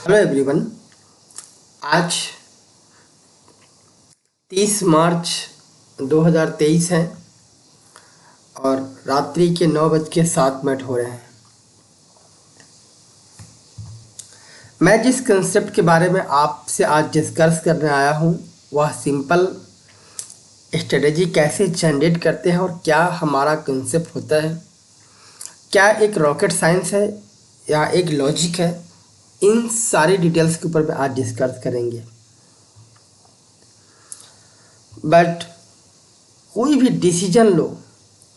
Hello everyone. आज 30 मार्च 2023 है और रात्रि के 9:07 हो रहे हैं। मैं जिस कंसेप्ट के बारे में आपसे आज डिस्कस करने आया हूँ वह सिंपल स्ट्रेटजी कैसे जनरेट करते हैं और क्या हमारा कंसेप्ट होता है, क्या एक रॉकेट साइंस है या एक लॉजिक है, इन सारी डिटेल्स के ऊपर में आज डिस्कस करेंगे। बट कोई भी डिसीजन लो,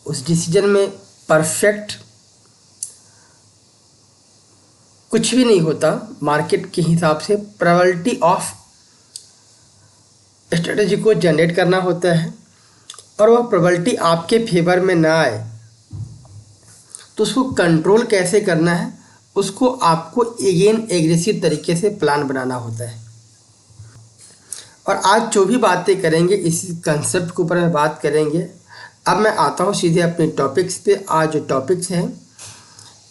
उस डिसीजन में परफेक्ट कुछ भी नहीं होता। मार्केट के हिसाब से प्रोबेबिलिटी ऑफ स्ट्रेटजी को जनरेट करना होता है और वह प्रोबेबिलिटी आपके फेवर में ना आए तो उसको कंट्रोल कैसे करना है, उसको आपको अगेन एग्रेसिव तरीके से प्लान बनाना होता है। और आज जो भी बातें करेंगे इसी कंसेप्ट के ऊपर में बात करेंगे। अब मैं आता हूँ सीधे अपने टॉपिक्स पे। आज जो टॉपिक्स हैं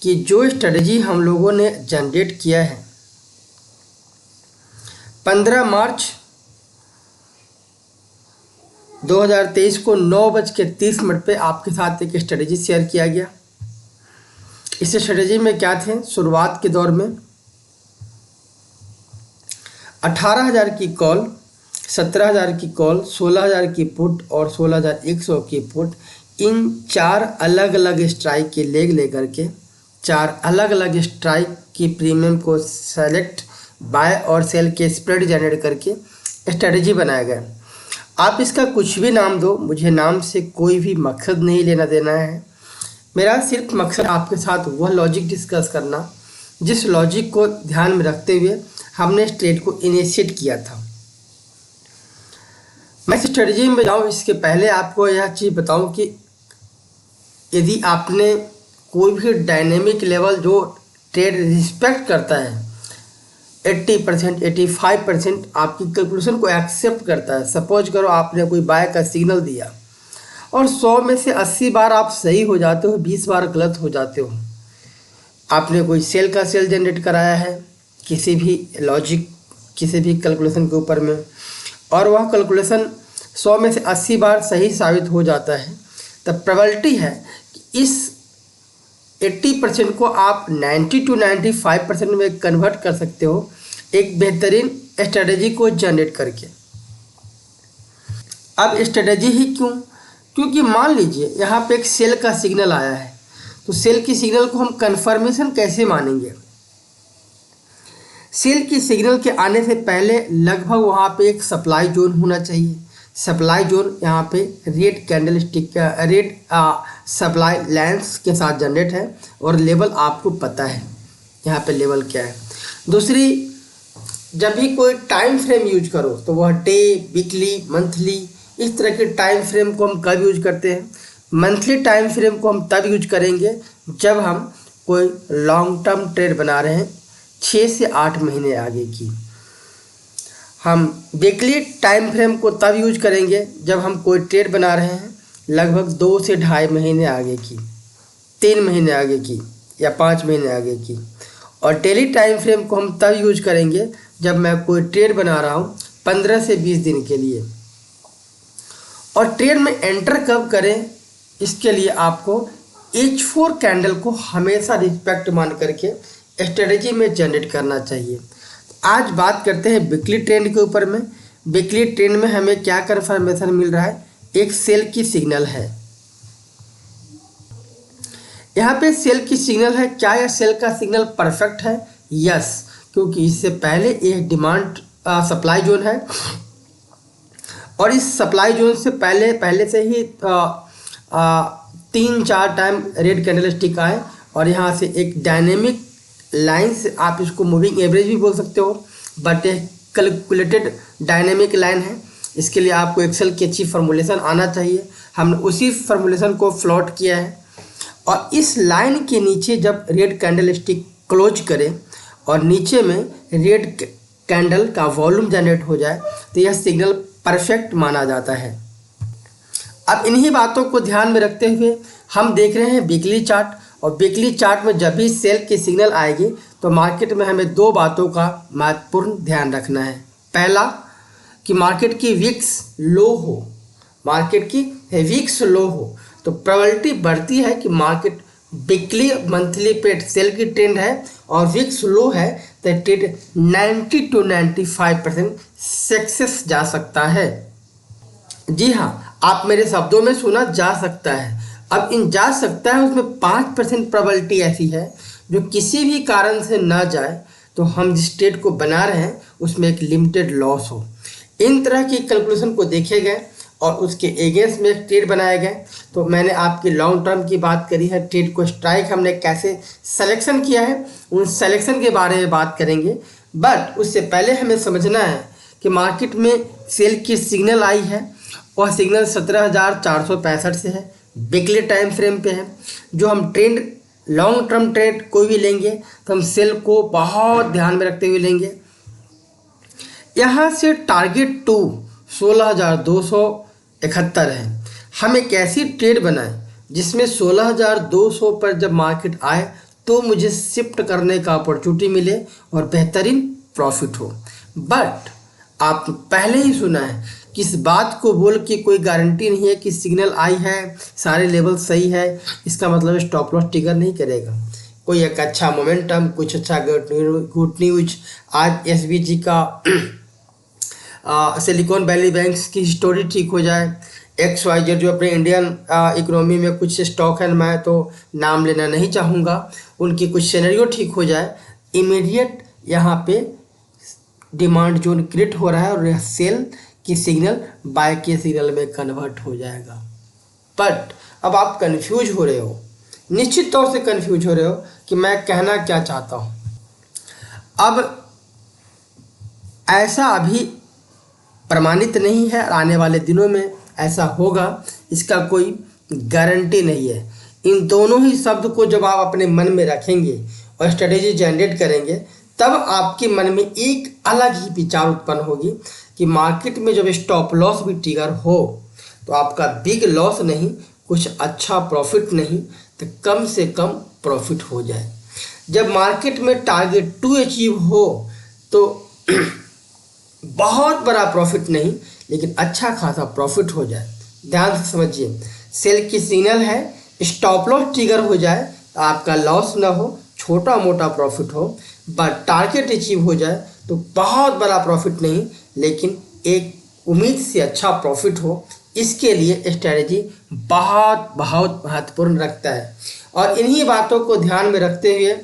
कि जो स्ट्रेटजी हम लोगों ने जनरेट किया है 15 मार्च 2023 को 9:30 पे आपके साथ एक स्ट्रेटजी शेयर किया गया। इस स्ट्रेटजी में क्या थे, शुरुआत के दौर में 18,000 की कॉल, 17,000 की कॉल, 16,000 की पुट और 16,100 की पुट, इन 4 अलग अलग स्ट्राइक के लेग लेकर के 4 अलग अलग स्ट्राइक की प्रीमियम को सेलेक्ट बाय और सेल के स्प्रेड जनरेट करके स्ट्रेटजी बनाया गया। आप इसका कुछ भी नाम दो, मुझे नाम से कोई भी मकसद नहीं लेना देना है। मेरा सिर्फ मकसद आपके साथ वह लॉजिक डिस्कस करना जिस लॉजिक को ध्यान में रखते हुए हमने इस ट्रेड को इनिशिएट किया था। मैं इस स्ट्रेटजी में जाऊँ इसके पहले आपको यह चीज़ बताऊं कि यदि आपने कोई भी डायनेमिक लेवल जो ट्रेड रिस्पेक्ट करता है 80%, 85% आपकी कैलकुलेशन को एक्सेप्ट करता है। सपोज करो आपने कोई बाय का सिग्नल दिया और 100 में से 80 बार आप सही हो जाते हो, 20 बार गलत हो जाते हो। आपने कोई सेल का सेल जनरेट कराया है किसी भी लॉजिक, किसी भी कैलकुलेशन के ऊपर में, और वह कैलकुलेशन 100 में से 80 बार सही साबित हो जाता है, तब प्रोबेबिलिटी है कि इस 80% को आप 90 to 95% में कन्वर्ट कर सकते हो एक बेहतरीन स्ट्रेटजी को जनरेट करके। अब स्ट्रेटजी ही क्यों? क्योंकि मान लीजिए यहाँ पे एक सेल का सिग्नल आया है, तो सेल की सिग्नल को हम कंफर्मेशन कैसे मानेंगे? सेल की सिग्नल के आने से पहले लगभग वहाँ पे एक सप्लाई जोन होना चाहिए। सप्लाई जोन यहाँ पे रेड कैंडल स्टिक का रेड सप्लाई लाइन्स के साथ जनरेट है और लेवल आपको पता है यहाँ पे लेवल क्या है। दूसरी, जब भी कोई टाइम फ्रेम यूज करो तो वह डे, वीकली, मंथली, इस तरह के टाइम फ्रेम को हम कब यूज करते हैं? मंथली टाइम फ्रेम को हम तब यूज करेंगे जब हम कोई लॉन्ग टर्म ट्रेड बना रहे हैं 6 से 8 महीने आगे की। हम वीकली टाइम फ्रेम को तब यूज करेंगे जब हम कोई ट्रेड बना रहे हैं लगभग 2 से ढाई महीने आगे की, 3 महीने आगे की या 5 महीने आगे की। और डेली टाइम फ्रेम को हम तब यूज करेंगे जब मैं कोई ट्रेड बना रहा हूँ 15 से 20 दिन के लिए। और ट्रेड में एंटर कब करें, इसके लिए आपको H4 कैंडल को हमेशा रिस्पेक्ट मान करके स्ट्रेटजी में जनरेट करना चाहिए। आज बात करते हैं वीकली ट्रेंड के ऊपर में। वीकली ट्रेंड में हमें क्या कंफर्मेशन मिल रहा है? एक सेल की सिग्नल है, यहाँ पे सेल की सिग्नल है। क्या यह सेल का सिग्नल परफेक्ट है? यस, क्योंकि इससे पहले एक डिमांड सप्लाई जोन है और इस सप्लाई जोन से पहले से ही 3-4 टाइम रेड कैंडल स्टिक आए और यहाँ से एक डायनेमिक लाइन से, आप इसको मूविंग एवरेज भी बोल सकते हो, बट एक कैलकुलेटेड डायनेमिक लाइन है। इसके लिए आपको एक्सेल की अच्छी फॉर्मूलेशन आना चाहिए। हमने उसी फॉर्मूलेशन को फ्लॉट किया है और इस लाइन के नीचे जब रेड कैंडल स्टिक क्लोज करें और नीचे में रेड कैंडल का वॉल्यूम जनरेट हो जाए तो यह सिग्नल परफेक्ट माना जाता है। अब इन्हीं बातों को ध्यान में रखते हुए हम देख रहे हैं वीकली चार्ट, और वीकली चार्ट में जब भी सेल की सिग्नल आएगी तो मार्केट में हमें दो बातों का महत्वपूर्ण ध्यान रखना है। पहला कि मार्केट की विक्स लो हो, मार्केट की विक्स लो हो तो प्रोबेबिलिटी बढ़ती है कि मार्केट वीकली मंथली पे सेल की ट्रेंड है और विक्स लो है तो ट्रेड 90 to 95% सक्सेस जा सकता है। जी हाँ, आप मेरे शब्दों में सुना जा सकता है। अब इन जा सकता है उसमें 5% प्रोबेबिलिटी ऐसी है जो किसी भी कारण से ना जाए तो हम जिस ट्रेड को बना रहे हैं उसमें एक लिमिटेड लॉस हो। इन तरह की कैलकुलेशन को देखे गए और उसके एगेंस्ट में एक ट्रेड बनाए गए। तो मैंने आपकी लॉन्ग टर्म की बात करी है, ट्रेड को स्ट्राइक हमने कैसे सिलेक्शन किया है उन सिलेक्शन के बारे में बात करेंगे। बट उससे पहले हमें समझना है कि मार्केट में सेल की सिग्नल आई है और सिग्नल 17,465 से है, वीकली टाइम फ्रेम पे है। जो हम ट्रेंड लॉन्ग टर्म ट्रेड कोई भी लेंगे तो हम सेल को बहुत ध्यान में रखते हुए लेंगे। यहाँ से टारगेट 2 16,271 है। हम एक ऐसी ट्रेड बनाएं जिसमें 16,200 पर जब मार्केट आए तो मुझे शिफ्ट करने का अपॉर्चुनिटी मिले और बेहतरीन प्रॉफिट हो। बट आप पहले ही सुना है कि इस बात को बोल के कोई गारंटी नहीं है कि सिग्नल आई है, सारे लेवल सही है, इसका मतलब स्टॉप लॉस ट्रिगर नहीं करेगा। कोई एक अच्छा मोमेंटम, कुछ अच्छा गुड न्यूज, आज एसबीजी का सिलिकॉन वैली बैंक्स की स्टोरी ठीक हो जाए, XYZ जो अपने इंडियन इकोनॉमी में कुछ स्टॉक है, मैं तो नाम लेना नहीं चाहूँगा, उनकी कुछ सिनेरियो ठीक हो जाए, इमीडिएट यहाँ पे डिमांड जोन क्रिएट हो रहा है और सेल की सिग्नल बाय के सिग्नल में कन्वर्ट हो जाएगा। बट अब आप कंफ्यूज हो रहे हो, निश्चित तौर से कंफ्यूज हो रहे हो कि मैं कहना क्या चाहता हूँ। अब ऐसा अभी प्रमाणित नहीं है, आने वाले दिनों में ऐसा होगा, इसका कोई गारंटी नहीं है। इन दोनों ही शब्द को जब आप अपने मन में रखेंगे और स्ट्रेटेजी जनरेट करेंगे तब आपके मन में एक अलग ही विचार उत्पन्न होगी कि मार्केट में जब स्टॉप लॉस भी ट्रिगर हो तो आपका बिग लॉस नहीं, कुछ अच्छा प्रॉफिट नहीं तो कम से कम प्रॉफिट हो जाए। जब मार्केट में टारगेट 2 अचीव हो तो बहुत बड़ा प्रॉफिट नहीं लेकिन अच्छा खासा प्रॉफिट हो जाए। ध्यान से समझिए, सेल की सिग्नल है, स्टॉप लॉस ट्रिगर हो जाए तो आपका लॉस ना हो, छोटा मोटा प्रॉफिट हो, बट टारगेट अचीव हो जाए तो बहुत बड़ा प्रॉफिट नहीं लेकिन एक उम्मीद से अच्छा प्रॉफिट हो। इसके लिए स्ट्रेटजी बहुत बहुत महत्वपूर्ण रखता है। और इन्हीं बातों को ध्यान में रखते हुए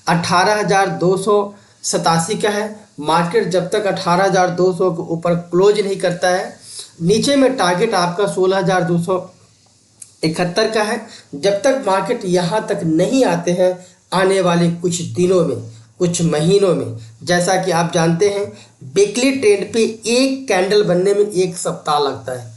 18,287 का है। मार्केट जब तक 18,200 के ऊपर क्लोज नहीं करता है, नीचे में टारगेट आपका 16,271 का है। जब तक मार्केट यहाँ तक नहीं आते हैं, आने वाले कुछ दिनों में, कुछ महीनों में, जैसा कि आप जानते हैं वीकली ट्रेंड पे एक कैंडल बनने में 1 सप्ताह लगता है,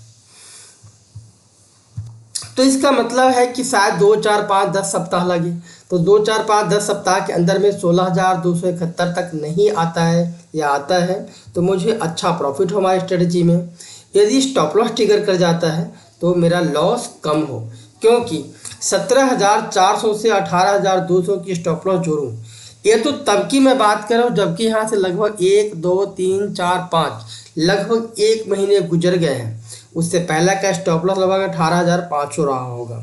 तो इसका मतलब है कि शायद 2, 4, 5, 10 सप्ताह लगे। तो 2, 4, 5, 10 सप्ताह के अंदर में 16,271 तक नहीं आता है या आता है तो मुझे अच्छा प्रॉफिट हो हमारी स्ट्रेटजी में। यदि स्टॉप लॉस ट्रिगर कर जाता है तो मेरा लॉस कम हो, क्योंकि 17,400 से 18,200 की स्टॉप लॉस जोड़ूँ, ये तो तब की मैं बात कर रहा हूँ जबकि यहाँ से लगभग 1, 2, 3, 4, 5 लगभग 1 महीने गुजर गए हैं। उससे पहले का स्टॉप लॉस लगभग 18,500 रहा होगा।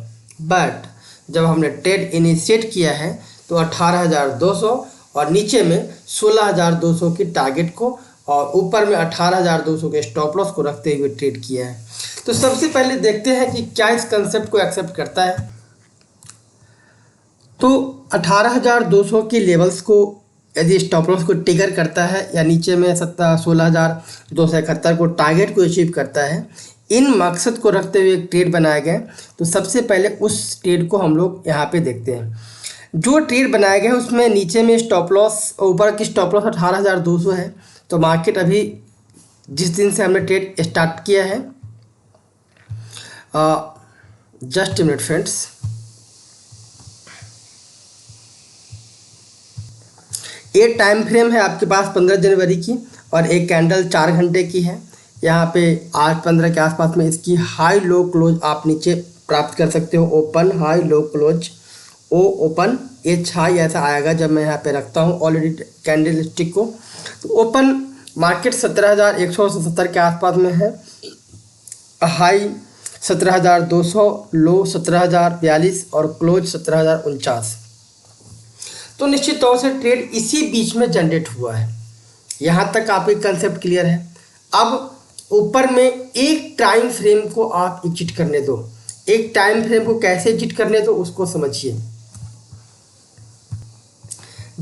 बट जब हमने ट्रेड इनिशिएट किया है तो 18,200 और नीचे में 16,200 की टारगेट को और ऊपर में 18,200 के स्टॉप लॉस को रखते हुए ट्रेड किया है। तो सबसे पहले देखते हैं कि क्या इस कंसेप्ट को एक्सेप्ट करता है। तो 18,200 के लेवल्स को यदि स्टॉप लॉस को ट्रिगर करता है या नीचे में 16,271 को टारगेट को अचीव करता है, इन मकसद को रखते हुए एक ट्रेड बनाया गया। तो सबसे पहले उस ट्रेड को हम लोग यहाँ पे देखते हैं। जो ट्रेड बनाया गया है उसमें नीचे में स्टॉप लॉस, ऊपर की स्टॉप लॉस 18,200 है। तो मार्केट अभी जिस दिन से हमने ट्रेड स्टार्ट किया है, जस्ट मिनट फ्रेंड्स, ये टाइम फ्रेम है आपके पास 15 जनवरी की और एक कैंडल 4 घंटे की है। यहाँ पे 8:15 के आसपास में इसकी हाई लो क्लोज आप नीचे प्राप्त कर सकते हो। ओपन हाई लो क्लोज, ओ ओपन एच हाई ऐसा आएगा जब मैं यहाँ पे रखता हूँ ऑलरेडी कैंडल स्टिक को। तो ओपन मार्केट 17,170 के आसपास में है, हाई 17,200, लो 17,042 और क्लोज 17,049। तो निश्चित तौर से ट्रेड इसी बीच में जनरेट हुआ है। यहाँ तक आपकी कंसेप्ट क्लियर है। अब ऊपर में एक टाइम फ्रेम को आप एग्जिट करने दो। एक टाइम फ्रेम को कैसे एग्जिट करने दो उसको समझिए।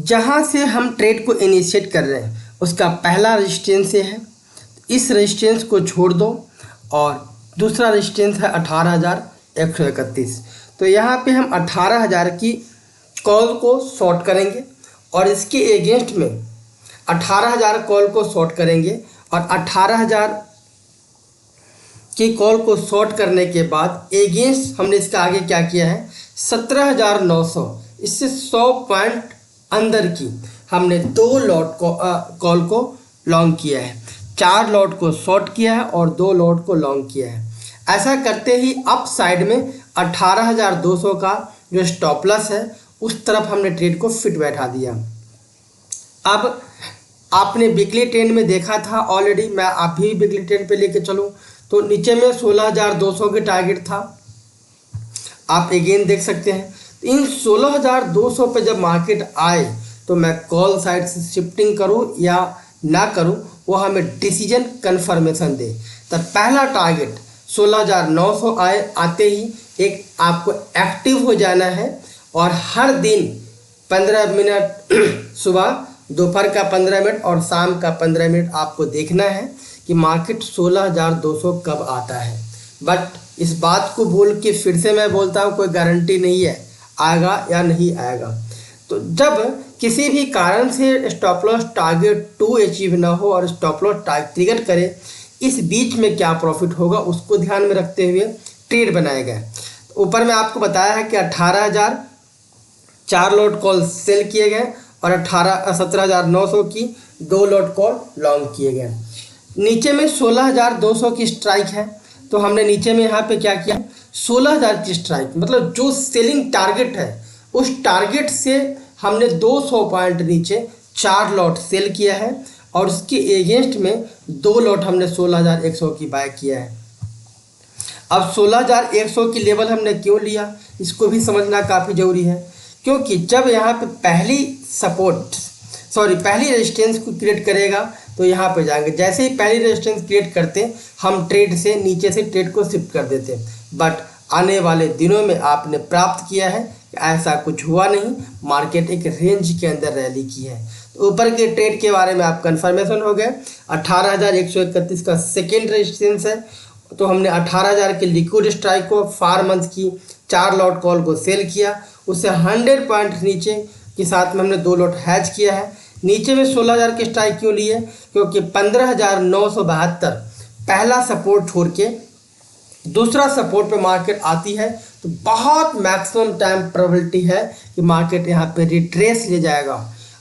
जहाँ से हम ट्रेड को इनिशिएट कर रहे हैं उसका पहला रेजिस्टेंस ये है, इस रेजिस्टेंस को छोड़ दो और दूसरा रेजिस्टेंस है 18,131। तो यहाँ पे हम 18,000 की कॉल को शॉर्ट करेंगे और इसके एगेंस्ट में 18,000 कॉल को शॉर्ट करेंगे और 18,000 की कॉल को शॉर्ट करने के बाद एगेंस्ट हमने इसका आगे क्या किया है 17,900, इससे 100 पॉइंट अंदर की हमने 2 लॉट को कॉल को लॉन्ग किया है, 4 लॉट को शॉर्ट किया है और 2 लॉट को लॉन्ग किया है। ऐसा करते ही अप साइड में 18,200 का जो स्टॉप लॉस है उस तरफ हमने ट्रेड को फिट बैठा दिया। अब आपने वीकली ट्रेंड में देखा था ऑलरेडी, मैं अभी वीकली ट्रेंड पे लेके चलूँ तो नीचे में 16,200 के टारगेट था, आप अगेन देख सकते हैं। इन 16,200 पे जब मार्केट आए तो मैं कॉल साइड से शिफ्टिंग करूं या ना करूं वो हमें डिसीजन कन्फर्मेशन दे। तो पहला टारगेट 16,900 आते ही एक आपको एक्टिव हो जाना है और हर दिन 15 मिनट सुबह, दोपहर का 15 मिनट और शाम का 15 मिनट आपको देखना है कि मार्केट 16,200 कब आता है। बट इस बात को बोल के फिर से मैं बोलता हूँ कोई गारंटी नहीं है आएगा या नहीं आएगा। तो जब किसी भी कारण से स्टॉप लॉस टारगेट 2 अचीव ना हो और स्टॉप लॉस टारगेट ट्रिगर करे, इस बीच में क्या प्रॉफिट होगा उसको ध्यान में रखते हुए ट्रेड बनाया गया। ऊपर में आपको बताया है कि 18,000 4 लॉट कॉल सेल किए गए और 17,900 की 2 लॉट कॉल लॉन्ग किए गए। नीचे में 16,200 की स्ट्राइक है तो हमने नीचे में यहाँ पे क्या किया 16,000 की स्ट्राइक, मतलब जो सेलिंग टारगेट है उस टारगेट से हमने 200 पॉइंट नीचे 4 लॉट सेल किया है और उसके एगेंस्ट में 2 लॉट हमने 16,100 की बाय किया है। अब 16,100 की लेवल हमने क्यों लिया इसको भी समझना काफ़ी ज़रूरी है, क्योंकि जब यहाँ पे पहली रेजिस्टेंस को क्रिएट करेगा तो यहाँ पे जाएंगे। जैसे ही पहली रेजिस्टेंस क्रिएट करते हम ट्रेड से नीचे से ट्रेड को शिफ्ट कर देते, बट आने वाले दिनों में आपने प्राप्त किया है कि ऐसा कुछ हुआ नहीं, मार्केट एक रेंज के अंदर रैली की है। तो ऊपर के ट्रेड के बारे में आप कंफर्मेशन हो गए। 18,131 का सेकेंड रेजिस्टेंस है तो हमने 18,000 के लिक्विड स्ट्राइक को 4 मंथ की 4 लॉट कॉल को सेल किया, उससे 100 पॉइंट नीचे के साथ में हमने 2 लॉट हैच किया है। नीचे में 16,000 के स्ट्राइक क्यों लिए, क्योंकि 15,972 पहला सपोर्ट छोड़ के दूसरा सपोर्ट पे मार्केट आती है तो बहुत मैक्सिमम टाइम प्रोबेबिलिटी है कि मार्केट यहाँ पे रिट्रेस ले जाएगा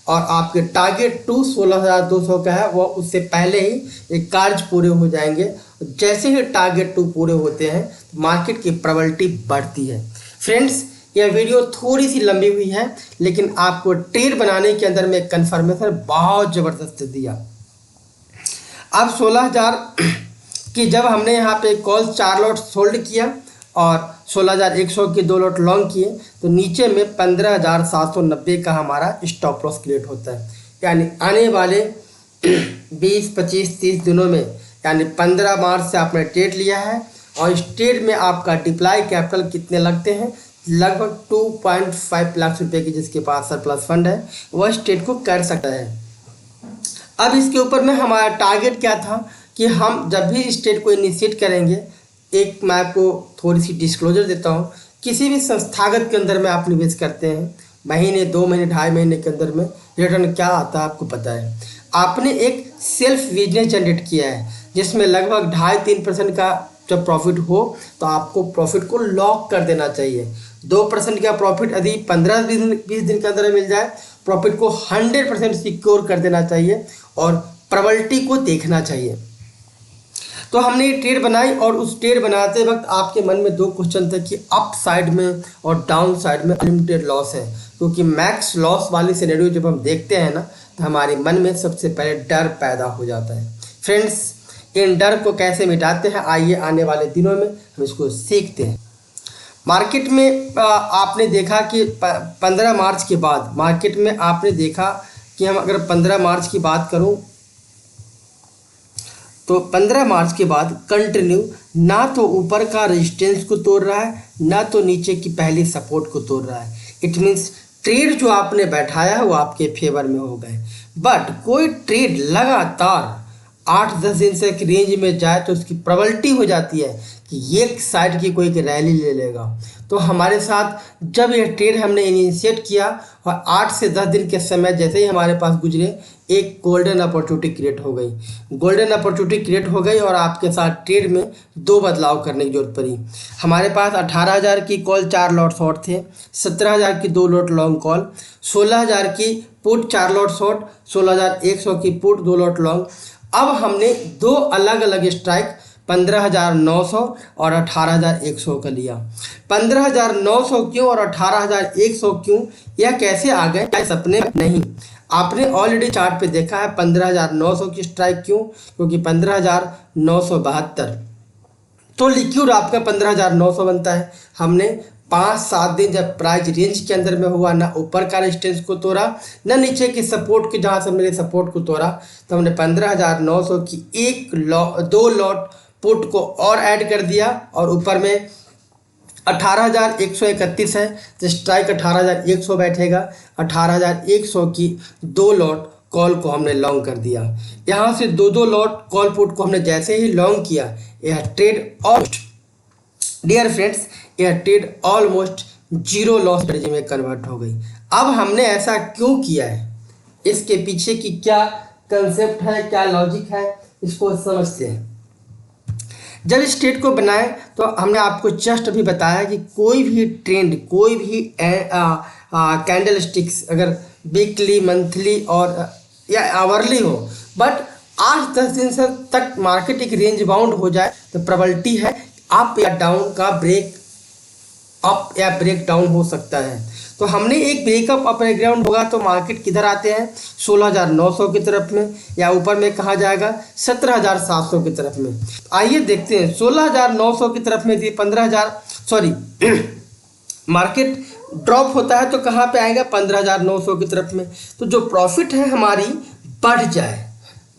और आपके टारगेट 16,200 का है वो उससे पहले ही एक कार्य पूरे हो जाएंगे। जैसे ही टारगेट 2 पूरे होते हैं तो मार्केट की प्रोबेबिलिटी बढ़ती है। फ्रेंड्स, यह वीडियो थोड़ी सी लंबी हुई है लेकिन आपको ट्रेड बनाने के अंदर में कंफर्मेशन बहुत ज़बरदस्त दिया। अब 16,000 की जब हमने यहाँ पे कॉल 4 लॉट होल्ड किया और 16,100 की 2 लॉट लॉन्ग किए तो नीचे में 15,790 का हमारा स्टॉप लॉस क्रिएट होता है। यानी आने वाले 20, 25, 30 दिनों में यानी 15 मार्च से आपने ट्रेड लिया है और इस ट्रेड में आपका डिप्लॉय कैपिटल कितने लगते हैं, लगभग 2.5 लाख रुपए की जिसके पास सरप्लस फंड है वह इस ट्रेड को कर सकता है। अब इसके ऊपर में हमारा टारगेट क्या था कि हम जब भी इस ट्रेड को इनिशिएट करेंगे, एक मैं आपको थोड़ी सी डिस्क्लोजर देता हूँ। किसी भी संस्थागत के अंदर में आप निवेश करते हैं, महीने 2 महीने 2.5 महीने के अंदर में रिटर्न क्या आता है आपको पता है। आपने एक सेल्फ बिजनेस जनरेट किया है जिसमें लगभग 2.5-3% का जब प्रॉफिट हो तो आपको प्रॉफिट को लॉक कर देना चाहिए। 2% का प्रॉफिट यदि 15-20 दिन के अंदर मिल जाए, प्रॉफिट को 100% सिक्योर कर देना चाहिए और प्रोबेबिलिटी को देखना चाहिए। तो हमने ये ट्रेड बनाई और उस ट्रेड बनाते वक्त आपके मन में दो क्वेश्चन थे कि अप साइड में और डाउन साइड में अनलिमिटेड लॉस है, क्योंकि मैक्स लॉस वाली सिनेरियो जब हम देखते हैं ना तो हमारे मन में सबसे पहले डर पैदा हो जाता है। फ्रेंड्स, इन डर को कैसे मिटाते हैं, आइए आने वाले दिनों में हम इसको सीखते हैं। मार्केट में आपने देखा कि 15 मार्च के बाद मार्केट में आपने देखा कि हम अगर 15 मार्च की बात करूं तो 15 मार्च के बाद कंटिन्यू ना तो ऊपर का रेजिस्टेंस को तोड़ रहा है ना तो नीचे की पहली सपोर्ट को तोड़ रहा है। इट मीन्स ट्रेड जो आपने बैठाया है वो आपके फेवर में हो गए। बट कोई ट्रेड लगातार 8-10 दिन से एक रेंज में जाए तो उसकी प्रोबेबिलिटी हो जाती है कि एक साइड की कोई रैली ले लेगा। तो हमारे साथ जब यह ट्रेड हमने इनिशिएट किया और 8 से 10 दिन के समय जैसे ही हमारे पास गुजरे, एक गोल्डन अपॉर्चुनिटी क्रिएट हो गई। गोल्डन अपॉर्चुनिटी क्रिएट हो गई और आपके साथ ट्रेड में दो बदलाव करने की जरूरत पड़ी। हमारे पास 18,000 की कॉल 4 लॉट शॉर्ट थे, 17,000 की 2 लॉट लॉन्ग कॉल, 16,000 की पुट 4 लॉट शॉर्ट, 16,100 की पुट 2 लॉट लॉन्ग। अब हमने दो अलग अलग स्ट्राइक 15,900 और 18,100 का लिया। 15,900 क्यों और 18,100 क्यों, यह कैसे आ गए, क्या सपने में नहीं। आपने ऑलरेडी चार्ट पे देखा है 15,900 की स्ट्राइक क्यों, क्योंकि 15,972 तो लिक्विड आपका 15,900 बनता है। हमने 5-7 दिन जब प्राइस रेंज के अंदर में हुआ, ना ऊपर का रेजिस्टेंस को तोड़ा ना नीचे की सपोर्ट के जहाँ से मेरे सपोर्ट को तोड़ा, तो हमने 15,900 की 2 लॉट पुट को और ऐड कर दिया और ऊपर में 18,131 है तो स्ट्राइक 18,100 बैठेगा। 18,100 की 2 लॉट कॉल को हमने लॉन्ग कर दिया। यहाँ से 2 लॉट कॉल पुट को हमने जैसे ही लॉन्ग किया, यह ट्रेड ऑलमोस्ट, डियर फ्रेंड्स, यह ट्रेड ऑलमोस्ट 0 लॉस स्ट्रेटजी में कन्वर्ट हो गई। अब हमने ऐसा क्यों किया है, इसके पीछे की क्या कंसेप्ट है, क्या लॉजिक है, इसको समझते हैं। जब इस ट्रेड को बनाए तो हमने आपको जस्ट अभी बताया कि कोई भी ट्रेंड, कोई भी कैंडल स्टिक्स अगर वीकली, मंथली और या आवरली हो, बट 8-10 दिन से तक मार्केट एक रेंज बाउंड हो जाए तो प्रोबेबिलिटी है अप या डाउन का ब्रेक अप या ब्रेक डाउन हो सकता है। तो हमने एक ब्रेकअप अप ग्राउंड होगा तो मार्केट किधर आते हैं, 16,900 की तरफ में, या ऊपर में कहा जाएगा 17,700 की तरफ में। आइए देखते हैं 16,900 की तरफ में थी 15,000 मार्केट ड्रॉप होता है तो कहाँ पे आएगा, 15,900 की तरफ में। तो जो प्रॉफिट है हमारी बढ़ जाए,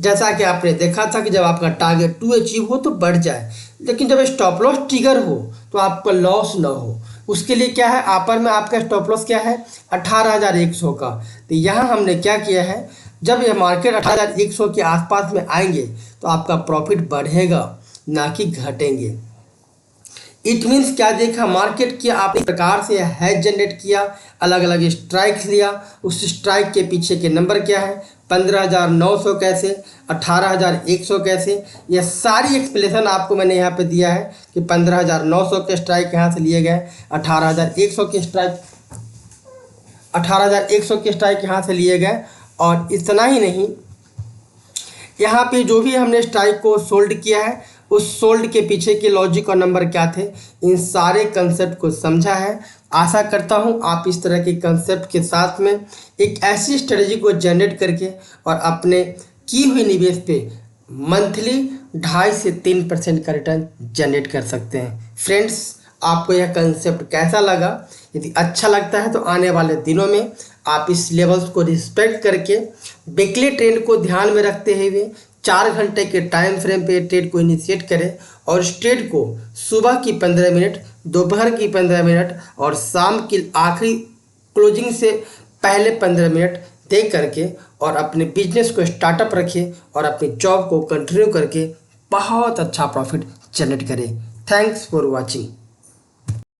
जैसा कि आपने देखा था कि जब आपका टारगेट 2 अचीव हो तो बढ़ जाए, लेकिन जब स्टॉप लॉस ट्रिगर हो तो आपका लॉस ना हो। उसके लिए क्या है, अपर में आपका स्टॉप लॉस क्या है, 18,100 का। तो यहाँ हमने क्या किया है, जब यह मार्केट 18,100 के आसपास में आएंगे तो आपका प्रॉफिट बढ़ेगा ना कि घटेंगे। इट मीन्स क्या देखा, मार्केट की आपने प्रकार से हैज जनरेट किया, अलग अलग स्ट्राइक्स लिया, उस स्ट्राइक के पीछे के नंबर क्या है, 15,900 कैसे, 18,100 कैसे, यह सारी एक्सप्लेनेशन आपको मैंने यहाँ पे दिया है कि 15,900 के स्ट्राइक यहाँ से लिए गए, 18,100 के स्ट्राइक 18,100 के स्ट्राइक यहाँ से लिए गए। और इतना ही नहीं, यहाँ पे जो भी हमने स्ट्राइक को सोल्ड किया है उस सोल्ड के पीछे के लॉजिक और नंबर क्या थे, इन सारे कंसेप्ट को समझा है। आशा करता हूँ आप इस तरह के कंसेप्ट के साथ में एक ऐसी स्ट्रेटजी को जनरेट करके और अपने की हुई निवेश पे मंथली 2.5 से 3% का रिटर्न जनरेट कर सकते हैं। फ्रेंड्स, आपको यह कंसेप्ट कैसा लगा? यदि अच्छा लगता है तो आने वाले दिनों में आप इस लेवल्स को रिस्पेक्ट करके वीकली ट्रेंड को ध्यान में रखते हुए 4 घंटे के टाइम फ्रेम पे ट्रेड को इनिशिएट करें और इस ट्रेड को सुबह की 15 मिनट, दोपहर की 15 मिनट और शाम की आखिरी क्लोजिंग से पहले 15 मिनट दे करके और अपने बिजनेस को स्टार्टअप रखें और अपनी जॉब को कंटिन्यू करके बहुत अच्छा प्रॉफिट जनरेट करें। Thanks for watching.